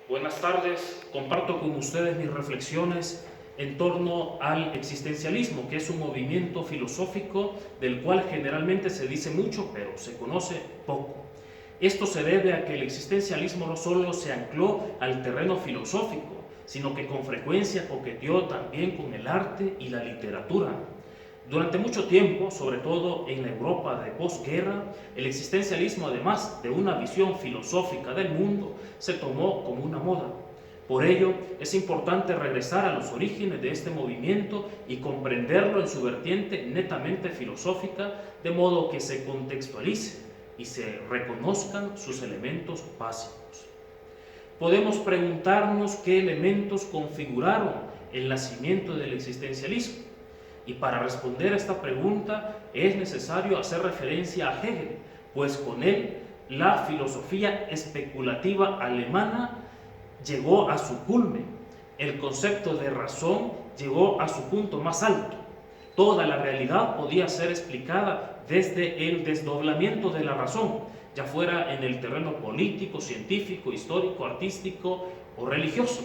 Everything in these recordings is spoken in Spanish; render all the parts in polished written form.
Buenas tardes, comparto con ustedes mis reflexiones en torno al existencialismo, que es un movimiento filosófico del cual generalmente se dice mucho, pero se conoce poco. Esto se debe a que el existencialismo no solo se ancló al terreno filosófico, sino que con frecuencia coqueteó también con el arte y la literatura. Durante mucho tiempo, sobre todo en la Europa de posguerra, el existencialismo, además de una visión filosófica del mundo, se tomó como una moda. Por ello, es importante regresar a los orígenes de este movimiento y comprenderlo en su vertiente netamente filosófica, de modo que se contextualice y se reconozcan sus elementos básicos. Podemos preguntarnos qué elementos configuraron el nacimiento del existencialismo. Y para responder a esta pregunta es necesario hacer referencia a Hegel, pues con él la filosofía especulativa alemana llegó a su culmen. El concepto de razón llegó a su punto más alto. Toda la realidad podía ser explicada desde el desdoblamiento de la razón, ya fuera en el terreno político, científico, histórico, artístico o religioso.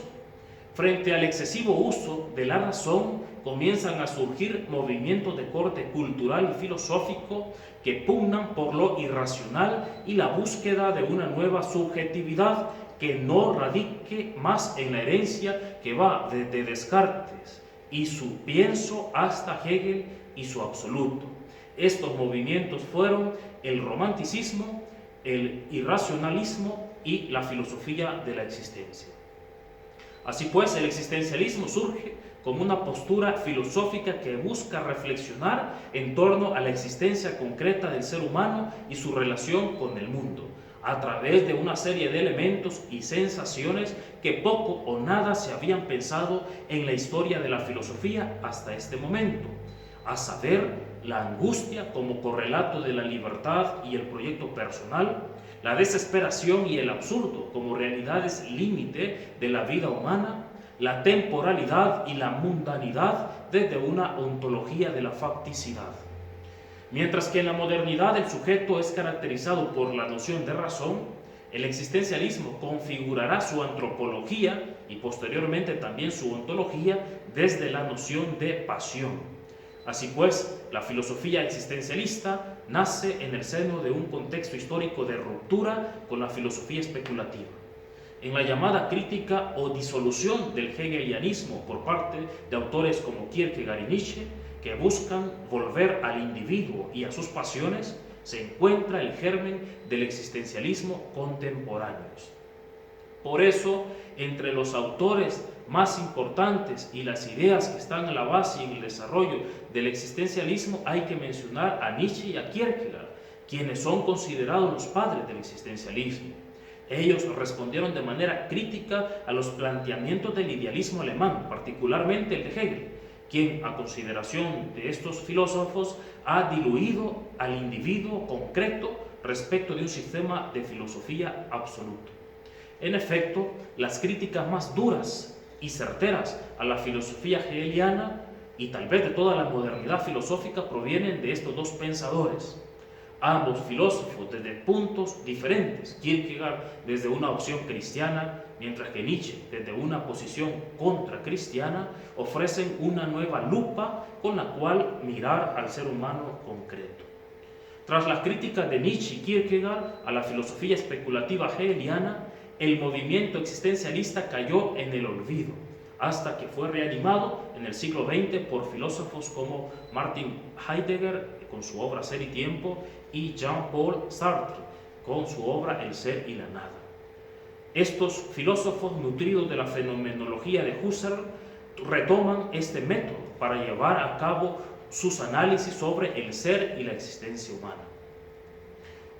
Frente al excesivo uso de la razón, comienzan a surgir movimientos de corte cultural y filosófico que pugnan por lo irracional y la búsqueda de una nueva subjetividad que no radique más en la herencia que va desde Descartes y su pienso hasta Hegel y su absoluto. Estos movimientos fueron el romanticismo, el irracionalismo y la filosofía de la existencia. Así pues, el existencialismo surge como una postura filosófica que busca reflexionar en torno a la existencia concreta del ser humano y su relación con el mundo, a través de una serie de elementos y sensaciones que poco o nada se habían pensado en la historia de la filosofía hasta este momento, a saber, la angustia como correlato de la libertad y el proyecto personal, la desesperación y el absurdo como realidades límite de la vida humana, la temporalidad y la mundanidad desde una ontología de la facticidad. Mientras que en la modernidad el sujeto es caracterizado por la noción de razón, el existencialismo configurará su antropología y posteriormente también su ontología desde la noción de pasión. Así pues, la filosofía existencialista nace en el seno de un contexto histórico de ruptura con la filosofía especulativa. En la llamada crítica o disolución del hegelianismo por parte de autores como Kierkegaard y Nietzsche, que buscan volver al individuo y a sus pasiones, se encuentra el germen del existencialismo contemporáneo. Por eso, entre los autores más importantes y las ideas que están a la base y en el desarrollo del existencialismo hay que mencionar a Nietzsche y a Kierkegaard, quienes son considerados los padres del existencialismo. Ellos respondieron de manera crítica a los planteamientos del idealismo alemán, particularmente el de Hegel, quien, a consideración de estos filósofos, ha diluido al individuo concreto respecto de un sistema de filosofía absoluto. En efecto, las críticas más duras y certeras a la filosofía hegeliana y tal vez de toda la modernidad filosófica provienen de estos dos pensadores. Ambos filósofos desde puntos diferentes, Kierkegaard desde una opción cristiana, mientras que Nietzsche desde una posición contracristiana, ofrecen una nueva lupa con la cual mirar al ser humano concreto. Tras las críticas de Nietzsche y Kierkegaard a la filosofía especulativa hegeliana, el movimiento existencialista cayó en el olvido, hasta que fue reanimado en el siglo XX por filósofos como Martin Heidegger, con su obra Ser y Tiempo, y Jean-Paul Sartre, con su obra El ser y la nada. Estos filósofos, nutridos de la fenomenología de Husserl, retoman este método para llevar a cabo sus análisis sobre el ser y la existencia humana.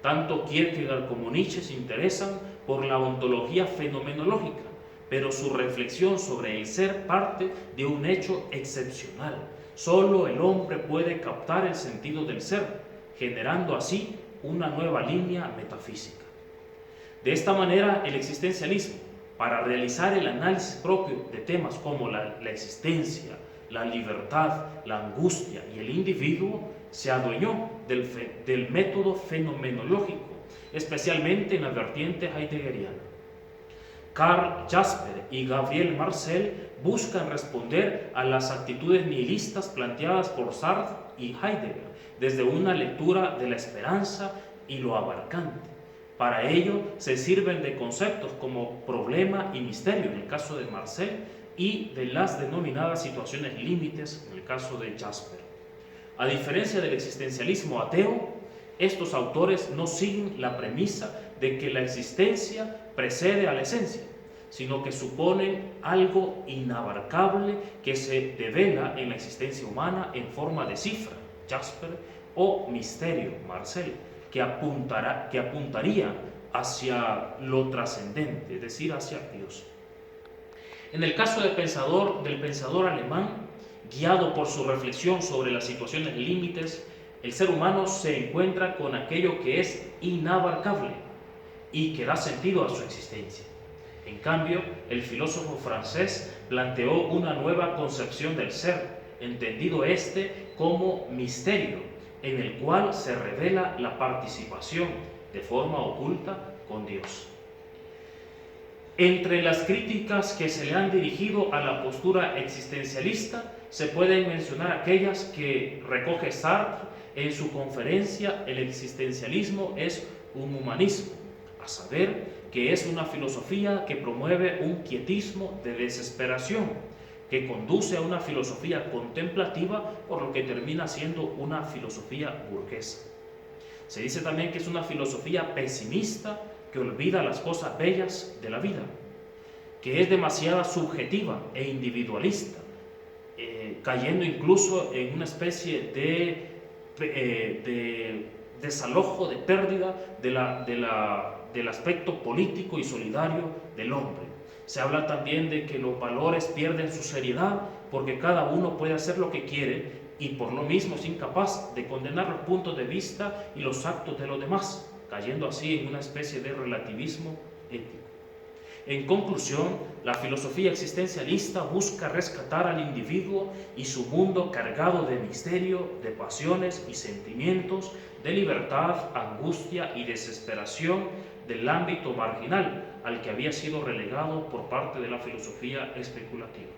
Tanto Kierkegaard como Nietzsche se interesan por la ontología fenomenológica, pero su reflexión sobre el ser parte de un hecho excepcional. Solo el hombre puede captar el sentido del ser, generando así una nueva línea metafísica. De esta manera, el existencialismo, para realizar el análisis propio de temas como la existencia, la libertad, la angustia y el individuo, se adueñó del método fenomenológico, especialmente en la vertiente heideggeriana. Karl Jasper y Gabriel Marcel buscan responder a las actitudes nihilistas planteadas por Sartre y Heidegger desde una lectura de la esperanza y lo abarcante. Para ello se sirven de conceptos como problema y misterio en el caso de Marcel y de las denominadas situaciones límites en el caso de Jasper. A diferencia del existencialismo ateo, estos autores no siguen la premisa de que la existencia precede a la esencia, sino que suponen algo inabarcable que se devela en la existencia humana en forma de cifra, Jasper, o misterio, Marcel, que apuntaría hacia lo trascendente, es decir, hacia Dios. En el caso del pensador alemán, guiado por su reflexión sobre las situaciones límites, el ser humano se encuentra con aquello que es inabarcable y que da sentido a su existencia. En cambio, el filósofo francés planteó una nueva concepción del ser, entendido como misterio, en el cual se revela la participación de forma oculta con Dios. Entre las críticas que se le han dirigido a la postura existencialista se pueden mencionar aquellas que recoge Sartre en su conferencia El existencialismo es un humanismo, a saber, que es una filosofía que promueve un quietismo de desesperación, que conduce a una filosofía contemplativa, por lo que termina siendo una filosofía burguesa. Se dice también que es una filosofía pesimista que olvida las cosas bellas de la vida, que es demasiado subjetiva e individualista, cayendo incluso en una especie de desalojo, de pérdida del aspecto político y solidario del hombre. Se habla también de que los valores pierden su seriedad porque cada uno puede hacer lo que quiere y por lo mismo es incapaz de condenar los puntos de vista y los actos de los demás, cayendo así en una especie de relativismo ético. En conclusión, la filosofía existencialista busca rescatar al individuo y su mundo cargado de misterio, de pasiones y sentimientos, de libertad, angustia y desesperación del ámbito marginal al que había sido relegado por parte de la filosofía especulativa.